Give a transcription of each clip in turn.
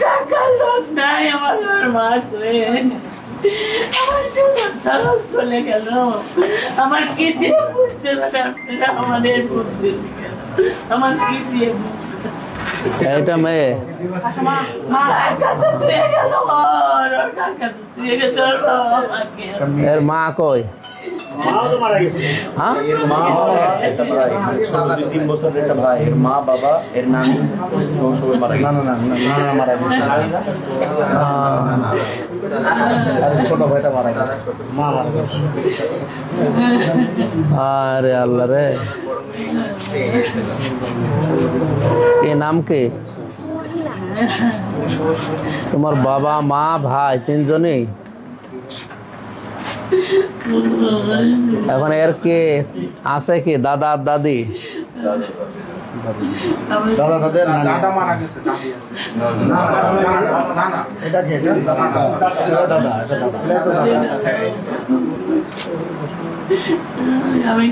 টাকার লোক নাই আমার চলে গেল। আমার কি দিয়ে বুঝতে পারে আপনারা আমাদের বুদ্ধি আমার কি দিয়ে এটা মেয়ে এর মা কই? হ্যাঁ ছোট 3 বছরের একটা ভাই, এর মা বাবা এর নানি সবাই মারা গেছে। না মারা গেছে, আর ছোট ভাইটা মারা গেছে, মা মারা গেছে। আরে আল্লাহ রে, কি নাম কি তোমার? বাবা মা ভাই তিনজনই? এখন এর কি আছে কি দাদা দাদি? দাদা দাদের দাদা মারা গেছে, দাদি আছে। না এটা কি? এটা দাদা, এটা দাদা। আমি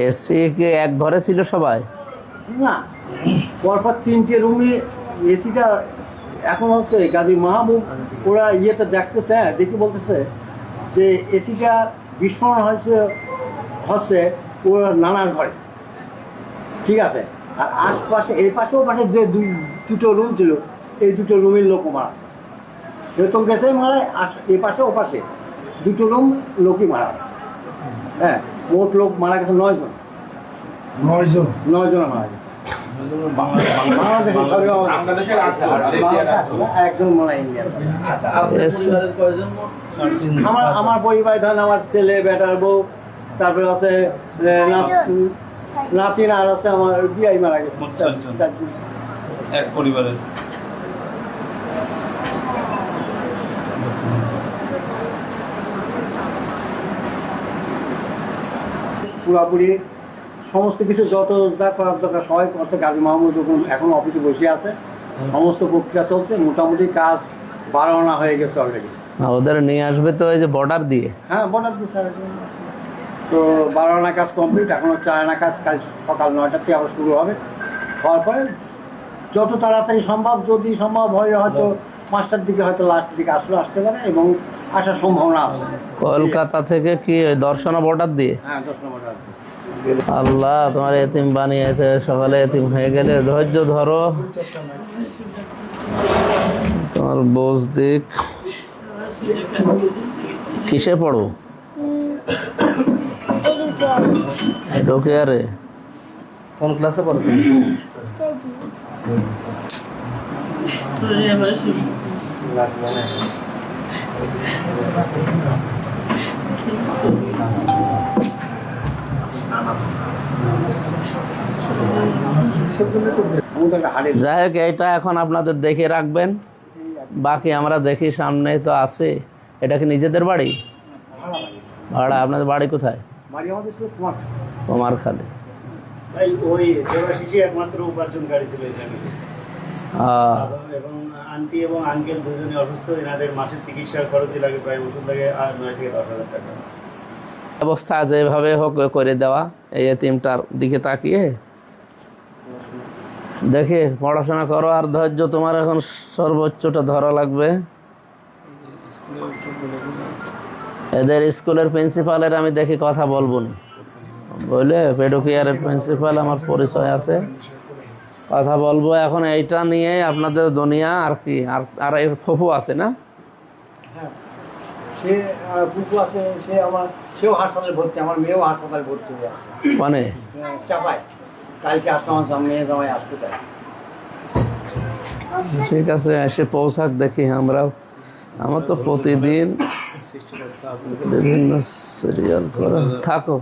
এসি কি এক ঘরে ছিল সবাই? না, পরপর 3টে রুমে এসিটা এখন হচ্ছে গাজী মাহবুব ওরা ইয়েতে দেখতেছে, দেখি বলতেছে যে এসিটা বিস্ফোরণ হচ্ছে ওর নানার ঘরে, ঠিক আছে। আর আশপাশে এই পাশে ও পাশে যে দুটো রুম ছিল, এই দুটো রুমের লোকও মারা গেছে। সেরকম গেছেই মারা, এ পাশে ও পাশে দুটো রুম লোকই মারা গেছে। হ্যাঁ, মোট লোক মারা গেছে 9 জন। 9 জন মারা গেছে। আমার পরিবার ধরেন আমার ছেলে বেটার বউ, তারপরে আছে নাতিন, আর আছে আমার বিয়াই মারা গেছে। এক পরিবারের পুরাপুরি সমস্ত কিছু যত যা করার দরকার সবাই করছে। গাজী মাহমুদ এখন অফিসে বসে আছে, সমস্ত প্রক্রিয়া চলছে, মোটামুটি কাজ 12 আনা হয়ে গেছে অলরেডি। ওদের নিয়ে আসবে তো এই যে বর্ডার দিয়ে? হ্যাঁ, বর্ডার দিয়ে স্যার। তো 12 আনা কাজ কমপ্লিট, এখনও 4 আনা কাজ কাল সকাল 9টার থেকে আবার শুরু হবে। হওয়ার পরে যত তাড়াতাড়ি সম্ভব, যদি সম্ভব হয় হয়তো 5টার দিকে হয়তো লাস্ট দিকে আসতে পারে এবং আসার সম্ভাবনা আছে। কলকাতা থেকে কি দর্শনা বর্ডার দিয়ে? হ্যাঁ, 10 নম্বর রাত। আল্লাহ তোমার এতিম বানিয়েছে, সকালে এতিম হয়ে গেলে ধৈর্য ধরো, তোমার বোঝ দিক। কিসে পড়ো? রোকেয়ারে? কোন ক্লাসে পড়ো তুমি? যাই হোক, এটা এখন আপনাদের দেখে রাখবেন, বাকি আমরা দেখি, সামনে তো আছে। এটা কি নিজেদের বাড়ি? ভাড়া? আপনাদের বাড়ি কোথায়? বাড়ি আমাদের ছিল কুমারখালী। ওই দেবাশিসই একমাত্র উপার্জনকারী ছিল এখানে, এবং আন্টি এবং আঙ্কেল দুজনে অসুস্থ। এনাদের মাসের চিকিৎসার খরচই লাগে, প্রায় ওষুধ লাগে 9 থেকে 10,000 টাকা। ব্যবস্থা যেভাবে হোক করে দেওয়া, এই এতিমটার দিকে তাকিয়ে দেখে পড়াশোনা করো। আর ধৈর্য তোমার এখন সর্বোচ্চটা ধরা লাগবে। এদের স্কুলের প্রিন্সিপালের আমি দেখি কথা বলবো না, বলে পেডোকিয়ারের প্রিন্সিপাল আমার পরিচয় আছে, কথা বলবো। এখন এইটা নিয়ে আপনাদের দুনিয়া আর কি। আর এর ফুফু আছে না? হ্যাঁ, সে পুকু আছে, সেও হাসপাতালে ভর্তি, আমার মেয়েও হাসপাতালে ভর্তি হয়ে আছে। মানে চাপায় কালকে আসতে আমার মেয়ে জামাই আসতে চায়। ঠিক আছে, এসে পৌঁছাক দেখি আমরাও। আমার তো প্রতিদিন বিভিন্ন সিরিয়াল করা থাকো।